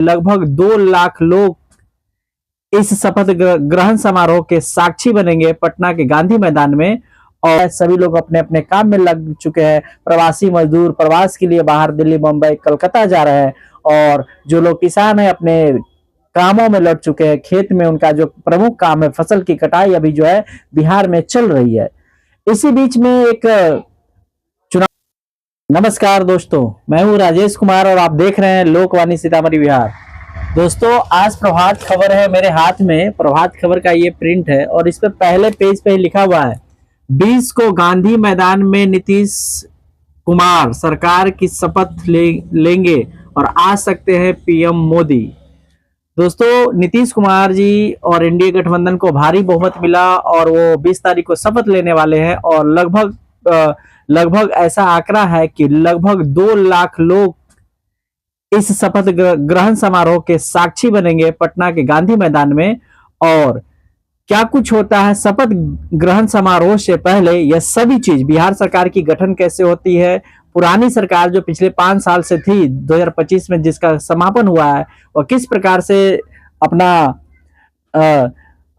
लगभग 2 लाख लोग इस शपथ ग्रहण समारोह के साक्षी बनेंगे पटना के गांधी मैदान में। और सभी लोग अपने अपने काम में लग चुके हैं। प्रवासी मजदूर प्रवास के लिए बाहर दिल्ली, मुंबई, कलकत्ता जा रहे हैं और जो लोग किसान हैं अपने कामों में लग चुके हैं। खेत में उनका जो प्रमुख काम है फसल की कटाई अभी जो है बिहार में चल रही है। इसी बीच में एक चुनाव। नमस्कार दोस्तों, मैं हूं राजेश कुमार और आप देख रहे हैं लोकवाणी सीतामढ़ी बिहार। दोस्तों, आज प्रभात खबर है मेरे हाथ में। प्रभात खबर का ये प्रिंट है और इस पे पहले पेज पे लिखा हुआ है 20 को गांधी मैदान में नीतीश कुमार सरकार की शपथ लेंगे और आ सकते हैं पीएम मोदी। दोस्तों, नीतीश कुमार जी और एनडीए गठबंधन को भारी बहुमत मिला और वो 20 तारीख को शपथ लेने वाले हैं और लगभग ऐसा आंकड़ा है कि लगभग 2 लाख लोग इस शपथ ग्रहण समारोह के साक्षी बनेंगे पटना के गांधी मैदान में। और क्या कुछ होता है शपथ ग्रहण समारोह से पहले, यह सभी चीज, बिहार सरकार की गठन कैसे होती है, पुरानी सरकार जो पिछले 5 साल से थी 2025 में जिसका समापन हुआ है, और किस प्रकार से अपना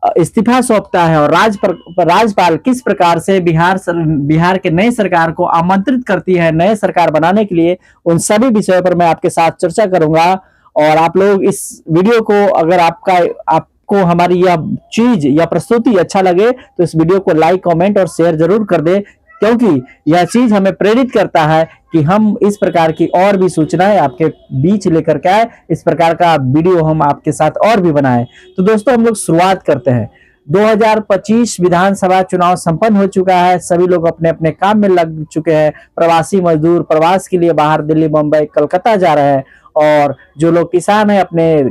इस्तीफा सौंपता है और राज्यपाल किस प्रकार से बिहार के नए सरकार को आमंत्रित करती है नए सरकार बनाने के लिए, उन सभी विषयों पर मैं आपके साथ चर्चा करूंगा। और आप लोग इस वीडियो को, अगर आपको हमारी यह चीज या प्रस्तुति अच्छा लगे तो इस वीडियो को लाइक, कमेंट और शेयर जरूर कर दे, क्योंकि यह चीज हमें प्रेरित करता है कि हम इस प्रकार की और भी सूचनाएं आपके बीच लेकर के आए, इस प्रकार का वीडियो हम आपके साथ और भी बनाएं। तो दोस्तों, हम लोग शुरुआत करते हैं। 2025 विधानसभा चुनाव संपन्न हो चुका है। सभी लोग अपने अपने काम में लग चुके हैं। प्रवासी मजदूर प्रवास के लिए बाहर दिल्ली, मुंबई, कलकत्ता जा रहे हैं और जो लोग किसान हैं अपने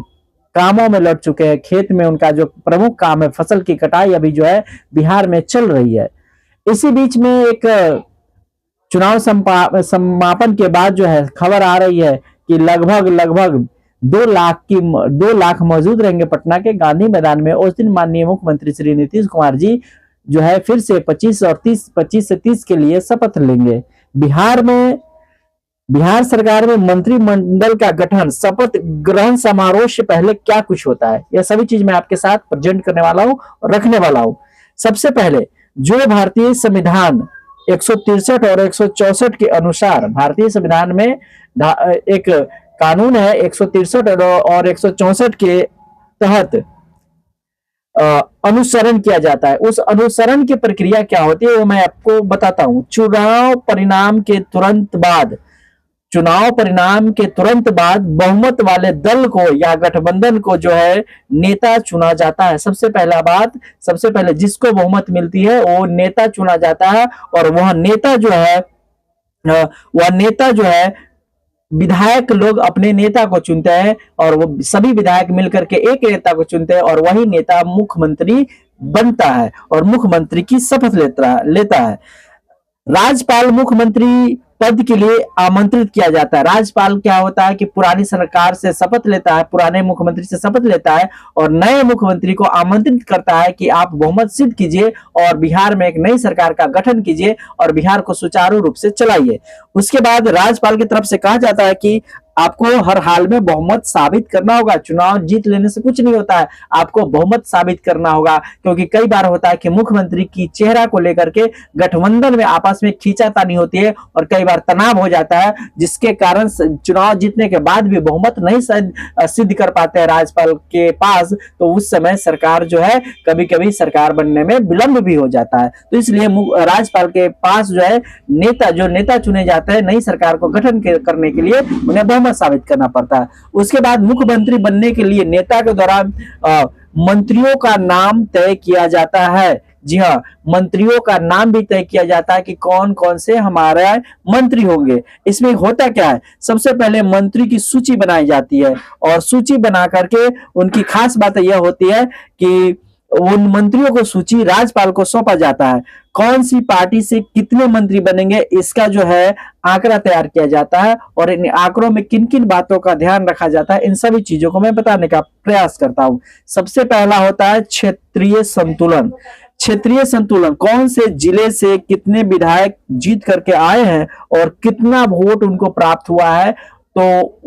कामों में लग चुके हैं। खेत में उनका जो प्रमुख काम है फसल की कटाई अभी जो है बिहार में चल रही है। इसी बीच में एक चुनाव समापन के बाद जो है खबर आ रही है कि लगभग 2 लाख मौजूद रहेंगे पटना के गांधी मैदान में। उस दिन माननीय मुख्यमंत्री श्री नीतीश कुमार जी जो है फिर से 25 से 30 के लिए शपथ लेंगे। बिहार सरकार में मंत्रिमंडल का गठन शपथ ग्रहण समारोह से पहले क्या कुछ होता है, यह सभी चीज मैं आपके साथ प्रेजेंट करने वाला हूं और रखने वाला हूं। सबसे पहले जो भारतीय संविधान 163 और 164 के अनुसार, भारतीय संविधान में एक कानून है 163 और 164 के तहत अनुसरण किया जाता है। उस अनुसरण की प्रक्रिया क्या होती है वो मैं आपको बताता हूं। चुनाव परिणाम के तुरंत बाद बहुमत वाले दल को या गठबंधन को जो है नेता चुना जाता है। सबसे पहले जिसको बहुमत मिलती है वो नेता चुना जाता है और वह नेता जो है विधायक लोग अपने नेता को चुनते हैं और वो सभी विधायक मिलकर के एक नेता को चुनते हैं और वही नेता मुख्यमंत्री बनता है और मुख्यमंत्री की शपथ लेता है। राज्यपाल मुख्यमंत्री पद के लिए आमंत्रित किया जाता है। राज्यपाल क्या होता है कि पुरानी सरकार से शपथ लेता है, पुराने मुख्यमंत्री से शपथ लेता है और नए मुख्यमंत्री को आमंत्रित करता है कि आप बहुमत सिद्ध कीजिए और बिहार में एक नई सरकार का गठन कीजिए और बिहार को सुचारू रूप से चलाइए। उसके बाद राज्यपाल की तरफ से कहा जाता है कि आपको हर हाल में बहुमत साबित करना होगा। चुनाव जीत लेने से कुछ नहीं होता है, आपको बहुमत साबित करना होगा, क्योंकि कई बार होता है कि मुख्यमंत्री की चेहरा को लेकर के गठबंधन में आपस में खींचातानी होती है और कई बार तनाव हो जाता है, जिसके कारण चुनाव जीतने के बाद भी बहुमत नहीं सिद्ध कर पाते हैं राज्यपाल के पास। तो उस समय सरकार जो है कभी कभी सरकार बनने में विलंब भी हो जाता है। तो इसलिए राज्यपाल के पास जो है नेता चुने जाते हैं नई सरकार को गठन करने के लिए, उन्हें बहुमत साबित करना पड़ता है। उसके बाद मुख्यमंत्री बनने के लिए नेता के द्वारा मंत्रियों का नाम तय किया जाता है। जी हाँ, मंत्रियों का नाम भी तय किया जाता है कि कौन कौन से हमारे मंत्री होंगे। इसमें होता क्या है, सबसे पहले मंत्री की सूची बनाई जाती है और सूची बना करके उनकी खास बात यह होती है कि उन मंत्रियों को सूची राज्यपाल को सौंपा जाता है। कौन सी पार्टी से कितने मंत्री बनेंगे इसका जो है आंकड़ा तैयार किया जाता है और इन आंकड़ों में किन किन बातों का ध्यान रखा जाता है, इन सभी चीजों को मैं बताने का प्रयास करता हूं। सबसे पहला होता है क्षेत्रीय संतुलन। क्षेत्रीय संतुलन, कौन से जिले से कितने विधायक जीत करके आए हैं और कितना वोट उनको प्राप्त हुआ है, तो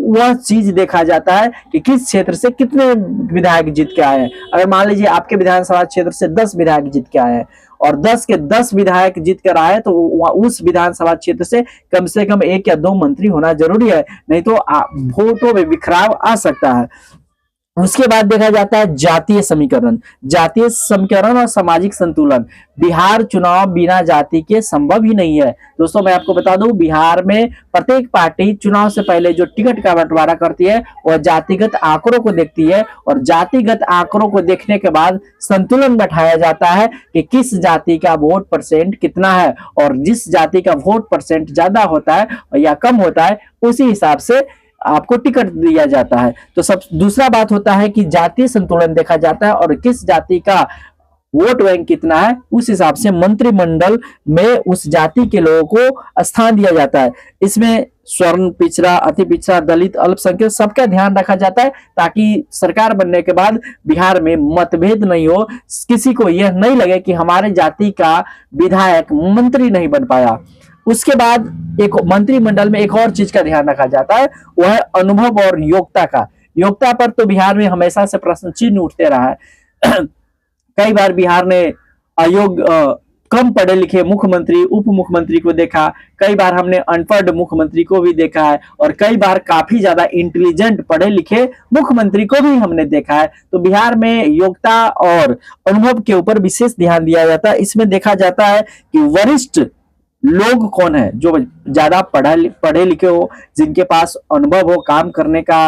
वह चीज देखा जाता है कि किस क्षेत्र से कितने विधायक जीत के आए हैं। अगर मान लीजिए आपके विधानसभा क्षेत्र से 10 विधायक जीत के आए हैं और 10 के 10 विधायक जीत कर आए, तो उस विधानसभा क्षेत्र से कम 1 या 2 मंत्री होना जरूरी है, नहीं तो वोटों में बिखराव आ सकता है। उसके बाद देखा जाता है जातीय समीकरण और सामाजिक संतुलन। बिहार चुनाव बिना जाति के संभव ही नहीं है। दोस्तों मैं आपको बता दूं, बिहार में प्रत्येक पार्टी चुनाव से पहले जो टिकट का बंटवारा करती है वह जातिगत आंकड़ों को देखती है और जातिगत आंकड़ों को देखने के बाद संतुलन बैठाया जाता है कि किस जाति का वोट परसेंट कितना है, और जिस जाति का वोट परसेंट ज्यादा होता है या कम होता है उसी हिसाब से आपको टिकट दिया जाता है। तो सब दूसरा बात होता है कि जातीय संतुलन देखा जाता है और किस जाति का वोट बैंक कितना है उस हिसाब से मंत्रिमंडल में उस जाति के लोगों को स्थान दिया जाता है। इसमें स्वर्ण पिछड़ा, अति पिछड़ा, दलित, अल्पसंख्यक सबका ध्यान रखा जाता है ताकि सरकार बनने के बाद बिहार में मतभेद नहीं हो, किसी को यह नहीं लगे कि हमारे जाति का विधायक मंत्री नहीं बन पाया। उसके बाद एक मंत्रिमंडल में एक और चीज का ध्यान रखा जाता है, वह है अनुभव और योग्यता का। योग्यता पर तो बिहार में हमेशा से प्रश्न चिन्ह उठते रहा है। कई बार बिहार ने अयोग्य, कम पढ़े लिखे मुख्यमंत्री, उप मुख्यमंत्री को देखा, कई बार हमने अनपढ़ मुख्यमंत्री को भी देखा है और कई बार काफी ज्यादा इंटेलिजेंट पढ़े लिखे मुख्यमंत्री को भी हमने देखा है। तो बिहार में योग्यता और अनुभव के ऊपर विशेष ध्यान दिया जाता है। इसमें देखा जाता है कि वरिष्ठ लोग कौन है, जो ज्यादा पढ़े लिखे हो, जिनके पास अनुभव हो, काम करने का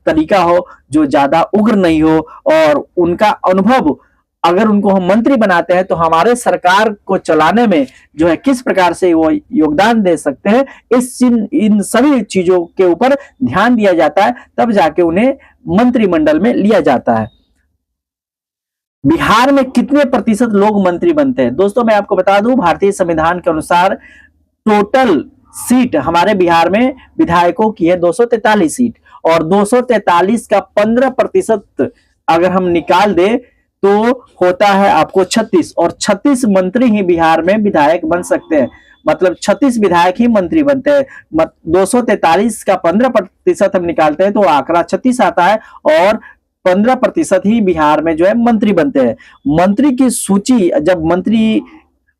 तरीका हो, जो ज्यादा उग्र नहीं हो, और उनका अनुभव अगर उनको हम मंत्री बनाते हैं तो हमारे सरकार को चलाने में जो है किस प्रकार से वो योगदान दे सकते हैं, इन सभी चीजों के ऊपर ध्यान दिया जाता है, तब जाके उन्हें मंत्रिमंडल में लिया जाता है। बिहार में कितने प्रतिशत लोग मंत्री बनते हैं? दोस्तों मैं आपको बता दूं, भारतीय संविधान के अनुसार टोटल सीट हमारे बिहार में विधायकों की है 243 सीट, और 243 का 15% अगर हम निकाल दे तो होता है आपको 36, और 36 मंत्री ही बिहार में विधायक बन सकते हैं। मतलब 36 विधायक ही मंत्री बनते हैं। 243 का 15% हम निकालते हैं तो आंकड़ा 36 आता है, और 15% ही बिहार में जो है मंत्री बनते हैं। मंत्री की सूची, जब मंत्री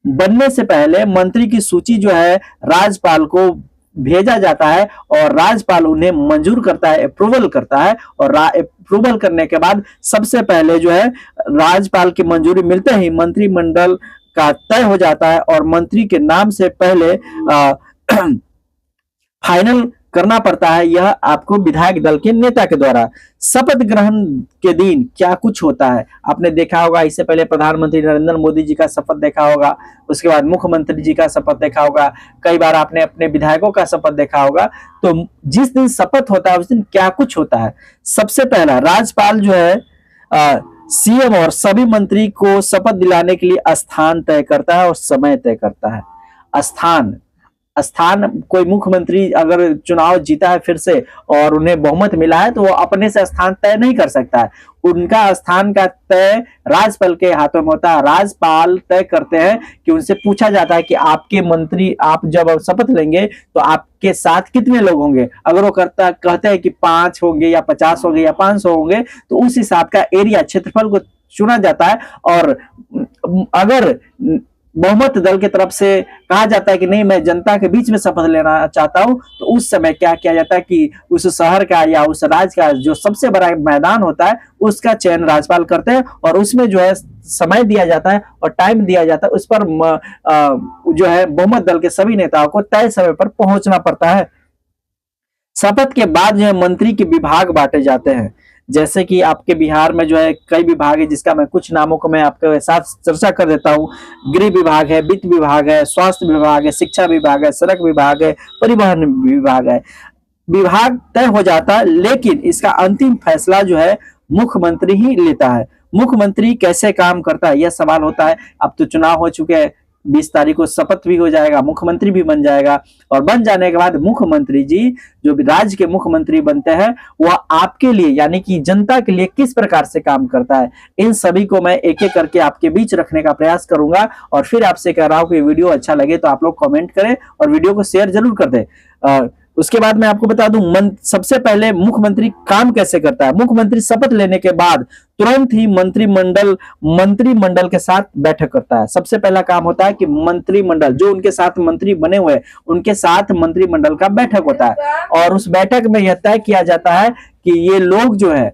बनने से पहले मंत्री की सूची जो है राज्यपाल को भेजा जाता है और राज्यपाल उन्हें मंजूर करता है, अप्रूवल करता है, और अप्रूवल करने के बाद सबसे पहले जो है राज्यपाल की मंजूरी मिलते ही मंत्रिमंडल का तय हो जाता है, और मंत्री के नाम से पहले फाइनल करना पड़ता है यह आपको विधायक दल के नेता के द्वारा। शपथ ग्रहण के दिन क्या कुछ होता है आपने देखा होगा। इससे पहले प्रधानमंत्री नरेंद्र मोदी जी का शपथ देखा होगा, उसके बाद मुख्यमंत्री जी का शपथ देखा होगा, कई बार आपने अपने विधायकों का शपथ देखा होगा। तो जिस दिन शपथ होता है उस दिन क्या कुछ होता है। सबसे पहला राज्यपाल जो है सीएम और सभी मंत्री को शपथ दिलाने के लिए स्थान तय करता है और समय तय करता है। स्थान कोई मुख्यमंत्री अगर चुनाव जीता है फिर से और उन्हें बहुमत मिला है तो वो अपने से स्थान तय नहीं कर सकता है, उनका स्थान का तय राज्यपाल के हाथों में होता है। राज्यपाल तय करते हैं कि उनसे पूछा जाता है कि आपके मंत्री, आप जब शपथ लेंगे तो आपके साथ कितने लोग होंगे। अगर वो कहते हैं कि 5 होंगे या 50 होंगे या 500 होंगे तो उस हिसाब का एरिया, क्षेत्रफल को चुना जाता है। और अगर बहुमत दल की तरफ से कहा जाता है कि नहीं, मैं जनता के बीच में शपथ लेना चाहता हूं, तो उस समय क्या किया जाता है कि उस शहर का या उस राज्य का जो सबसे बड़ा मैदान होता है उसका चयन राज्यपाल करते हैं, और उसमें जो है समय दिया जाता है और टाइम दिया जाता है। उस पर जो है बहुमत दल के सभी नेताओं को तय समय पर पहुंचना पड़ता है। शपथ के बाद जो है मंत्री के विभाग बांटे जाते हैं। जैसे कि आपके बिहार में जो है कई विभाग है, जिसका मैं कुछ नामों को मैं आपके साथ चर्चा कर देता हूँ। गृह विभाग है, वित्त विभाग है, स्वास्थ्य विभाग है, शिक्षा विभाग है, सड़क विभाग है, परिवहन विभाग है। विभाग तय हो जाता है, लेकिन इसका अंतिम फैसला जो है मुख्यमंत्री ही लेता है। मुख्यमंत्री कैसे काम करता है यह सवाल होता है। अब तो चुनाव हो चुके हैं, 20 तारीख को शपथ भी हो जाएगा, मुख्यमंत्री भी बन जाएगा, और बन जाने के बाद मुख्यमंत्री जी जो राज्य के मुख्यमंत्री बनते हैं वह आपके लिए यानी कि जनता के लिए किस प्रकार से काम करता है, इन सभी को मैं एक एक करके आपके बीच रखने का प्रयास करूंगा। और फिर आपसे कह रहा हूं कि वीडियो अच्छा लगे तो आप लोग कमेंट करें और वीडियो को शेयर जरूर कर दें। उसके बाद मैं आपको बता दूं सबसे पहले मुख्यमंत्री काम कैसे करता है। मुख्यमंत्री शपथ लेने के बाद तुरंत ही मंत्रिमंडल के साथ बैठक करता है। सबसे पहला काम होता है कि मंत्रिमंडल, जो उनके साथ मंत्री बने हुए हैं, उनके साथ मंत्रिमंडल का बैठक होता है और उस बैठक में यह तय किया जाता है कि ये लोग जो है,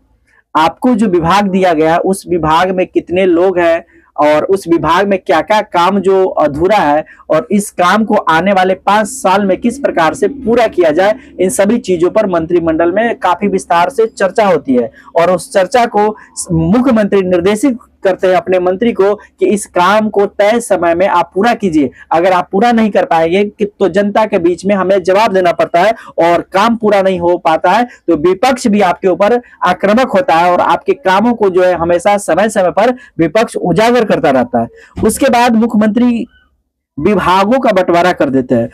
आपको जो विभाग दिया गया है उस विभाग में कितने लोग हैं और उस विभाग में क्या क्या काम जो अधूरा है और इस काम को आने वाले 5 साल में किस प्रकार से पूरा किया जाए, इन सभी चीजों पर मंत्रिमंडल में काफी विस्तार से चर्चा होती है। और उस चर्चा को मुख्यमंत्री निर्देशित करते हैं अपने मंत्री को कि इस काम को तय समय में आप पूरा कीजिए। अगर आप पूरा नहीं कर पाएंगे तो जनता के बीच में हमें जवाब देना पड़ता है और काम पूरा नहीं हो पाता है तो विपक्ष भी आपके ऊपर आक्रामक होता है और आपके कामों को जो है हमेशा समय समय पर विपक्ष उजागर करता रहता है। उसके बाद मुख्यमंत्री विभागों का बंटवारा कर देते हैं।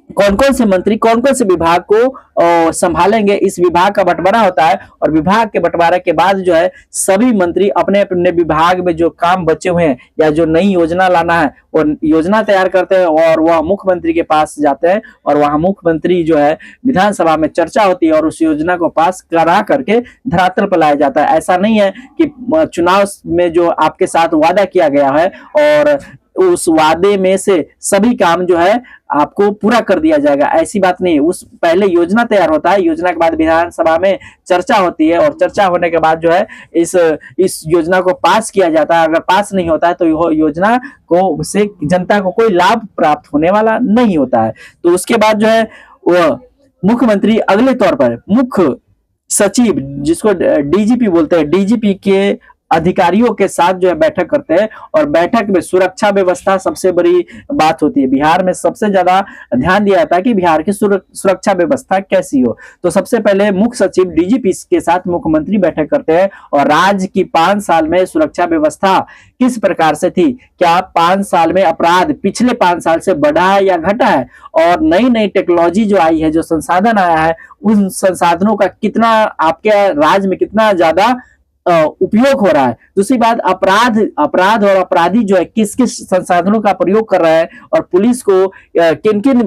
कौन कौन से मंत्री कौन कौन से विभाग को संभालेंगे, इस विभाग का बंटवारा होता है। और विभाग के बंटवारे के बाद जो है सभी मंत्री अपने अपने विभाग में जो काम बचे हुए हैं या जो नई योजना लाना है वो योजना तैयार करते हैं और वह मुख्यमंत्री के पास जाते हैं और वहां मुख्यमंत्री जो है विधानसभा में चर्चा होती है और उस योजना को पास करा करके धरातल पर लाया जाता है। ऐसा नहीं है कि चुनाव में जो आपके साथ वादा किया गया है और उस वादे में से सभी काम जो है आपको पूरा कर दिया जाएगा, ऐसी बात नहीं। उस पहले योजना तैयार होता है, योजना के बाद विधानसभा में चर्चा होती है और चर्चा होने के बाद जो है इस योजना को पास किया जाता है। अगर पास नहीं होता है तो योजना को से जनता को कोई लाभ प्राप्त होने वाला नहीं होता है। तो उसके बाद जो है वह मुख्यमंत्री अगले तौर पर मुख्य सचिव, जिसको डीजीपी बोलते हैं, डीजीपी के अधिकारियों के साथ जो है बैठक करते हैं और बैठक में सुरक्षा व्यवस्था सबसे बड़ी बात होती है। बिहार में सबसे ज्यादा ध्यान दिया जाता है कि बिहार की सुरक्षा व्यवस्था कैसी हो। तो सबसे पहले मुख्य सचिव डीजीपी के साथ मुख्यमंत्री बैठक करते हैं और राज्य की 5 साल में सुरक्षा व्यवस्था किस प्रकार से थी, क्या 5 साल में अपराध पिछले 5 साल से बढ़ा है या घटा है, और नई नई टेक्नोलॉजी जो आई है, जो संसाधन आया है, उन संसाधनों का कितना आपके राज्य में कितना ज्यादा उपयोग हो रहा है। दूसरी बात, अपराध और अपराधी जो है किस किस संसाधनों का प्रयोग कर रहा है और पुलिस को किन किन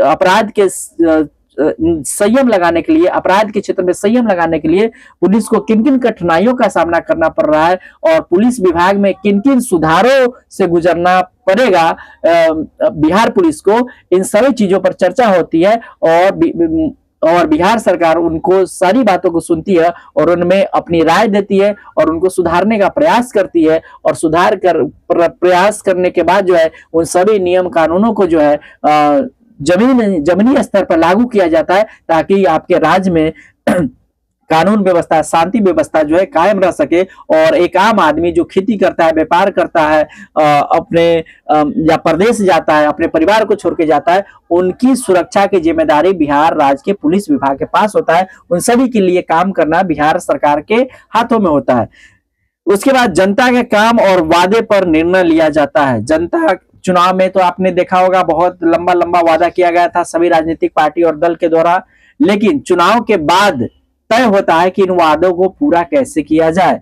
अपराध के संयम लगाने के लिए, अपराध के क्षेत्र में संयम लगाने के लिए पुलिस को किन किन कठिनाइयों का सामना करना पड़ रहा है और पुलिस विभाग में किन किन सुधारों से गुजरना पड़ेगा बिहार पुलिस को, इन सभी चीजों पर चर्चा होती है और बिहार सरकार उनको सारी बातों को सुनती है और उनमें अपनी राय देती है और उनको सुधारने का प्रयास करती है और प्रयास करने के बाद जो है उन सभी नियम कानूनों को जो है जमीनी स्तर पर लागू किया जाता है ताकि आपके राज्य में कानून व्यवस्था, शांति व्यवस्था जो है कायम रह सके और एक आम आदमी जो खेती करता है, व्यापार करता है, अपने या प्रदेश जाता है, अपने परिवार को छोड़ के जाता है, उनकी सुरक्षा की जिम्मेदारी बिहार राज्य के पुलिस विभाग के पास होता है। उन सभी के लिए काम करना बिहार सरकार के हाथों में होता है। उसके बाद जनता के काम और वादे पर निर्णय लिया जाता है। जनता चुनाव में तो आपने देखा होगा बहुत लंबा लंबा वादा किया गया था सभी राजनीतिक पार्टी और दल के द्वारा, लेकिन चुनाव के बाद तय होता है कि इन वादों को पूरा कैसे किया जाए।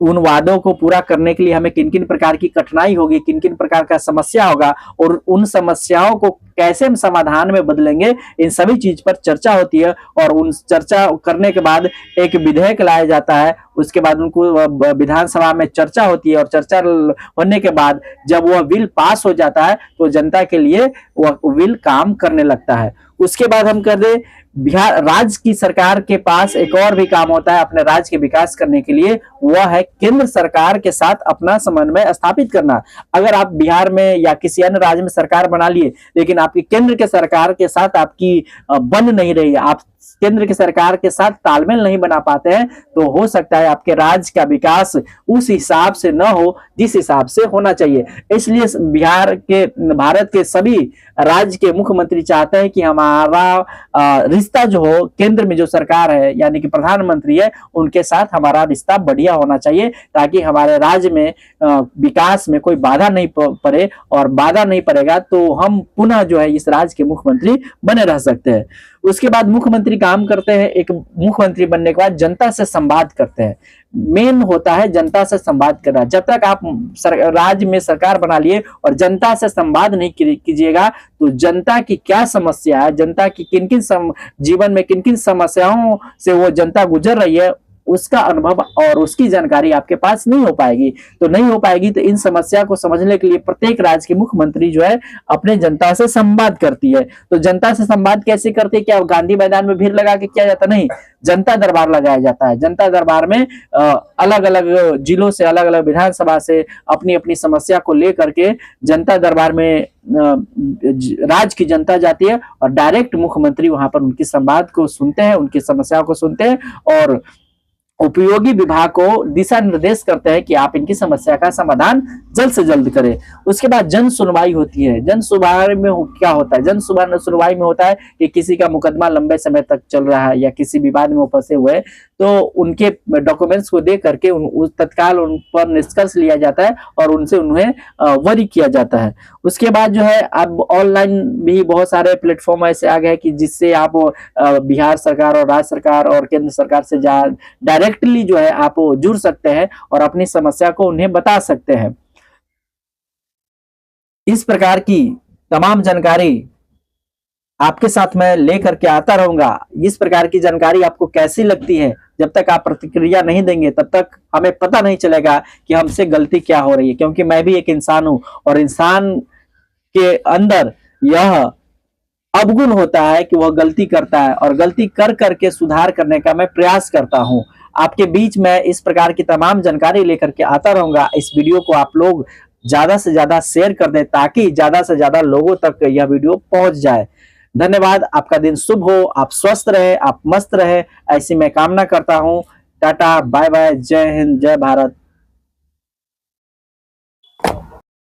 उन वादों को पूरा करने के लिए हमें किन किन प्रकार की कठिनाई होगी, किन किन प्रकार का समस्या होगा और उन समस्याओं को कैसे हम समाधान में बदलेंगे, इन सभी चीज पर चर्चा होती है और उन चर्चा करने के बाद एक विधेयक लाया जाता है। उसके बाद उनको विधानसभा में चर्चा होती है और चर्चा होने के बाद जब वह बिल पास हो जाता है तो जनता के लिए वह बिल काम करने लगता है। उसके बाद हम कर दे बिहार राज्य की सरकार के पास एक और भी काम होता है अपने राज्य के विकास करने के लिए, वह है केंद्र सरकार के साथ अपना समन्वय स्थापित करना। अगर आप बिहार में या किसी अन्य राज्य में सरकार बना लिए लेकिन आपकी केंद्र के सरकार के साथ आपकी बन नहीं रही है, आप केंद्र की सरकार के साथ तालमेल नहीं बना पाते हैं, तो हो सकता है आपके राज्य का विकास उस हिसाब से न हो जिस हिसाब से होना चाहिए। इसलिए भारत के सभी राज्य के मुख्यमंत्री चाहते हैं कि हमारा रिश्ता जो हो केंद्र में जो सरकार है यानी कि प्रधानमंत्री है उनके साथ हमारा रिश्ता बढ़िया होना चाहिए ताकि हमारे राज्य में विकास में कोई बाधा नहीं पड़े, और बाधा नहीं पड़ेगा तो हम पुनः जो है इस राज्य के मुख्यमंत्री बने रह सकते हैं। उसके बाद मुख्यमंत्री काम करते हैं, एक मुख्यमंत्री बनने के बाद जनता से संवाद करते हैं। मेन होता है जनता से संवाद करना। जब तक आप राज्य में सरकार बना लिए और जनता से संवाद नहीं कीजिएगा तो जनता की क्या समस्या है, जनता की किन किन जीवन में किन किन समस्याओं से वो जनता गुजर रही है, उसका अनुभव और उसकी जानकारी आपके पास नहीं हो पाएगी। तो नहीं हो पाएगी तो इन समस्या को समझने के लिए प्रत्येक राज्य के मुख्यमंत्री जो है अपने जनता से संवाद करती है। तो जनता से संवाद कैसे करते हैं? क्या गांधी मैदान में भीड़ लगा के किया जाता? नहीं, जनता दरबार लगाया जाता है। जनता दरबार में अलग अलग जिलों से, अलग अलग विधानसभा से अपनी अपनी समस्या को लेकर के जनता दरबार में राज्य की जनता जाती है और डायरेक्ट मुख्यमंत्री वहां पर उनकी संवाद को सुनते हैं, उनकी समस्या को सुनते हैं और उपयोगी विभाग को दिशा निर्देश करते हैं कि आप इनकी समस्या का समाधान जल्द से जल्द करें। उसके बाद जन सुनवाई होती है। जन सुनवाई में क्या होता है? जन सुनवाई में होता है कि किसी का मुकदमा लंबे समय तक चल रहा है या किसी विवाद में वो फंसे हुए हैं, तो उनके डॉक्यूमेंट्स को देख करके तत्काल उन पर निष्कर्ष लिया जाता है और उनसे उन्हें वरी किया जाता है। उसके बाद जो है अब ऑनलाइन भी बहुत सारे प्लेटफॉर्म ऐसे आ गए कि जिससे आप बिहार सरकार और राज्य सरकार और केंद्र सरकार से डायरेक्टली जो है आप जुड़ सकते हैं और अपनी समस्या को उन्हें बता सकते हैं। इस प्रकार की तमाम जानकारी आपके साथ मैं लेकर के आता रहूंगा। इस प्रकार की जानकारी आपको कैसी लगती है? जब तक आप प्रतिक्रिया नहीं देंगे तब तक हमें पता नहीं चलेगा कि हमसे गलती क्या हो रही है, क्योंकि मैं भी एक इंसान हूं और इंसान के अंदर यह अवगुण होता है कि वह गलती करता है और गलती कर करके सुधार करने का मैं प्रयास करता हूं। आपके बीच में इस प्रकार की तमाम जानकारी लेकर के आता रहूंगा। इस वीडियो को आप लोग ज्यादा से ज्यादा शेयर कर दें ताकि ज्यादा से ज्यादा लोगों तक यह वीडियो पहुंच जाए। धन्यवाद। आपका दिन शुभ हो, आप स्वस्थ रहे, आप मस्त रहे, ऐसी मैं कामना करता हूं। टाटा, बाय बाय, जय हिंद, जय भारत।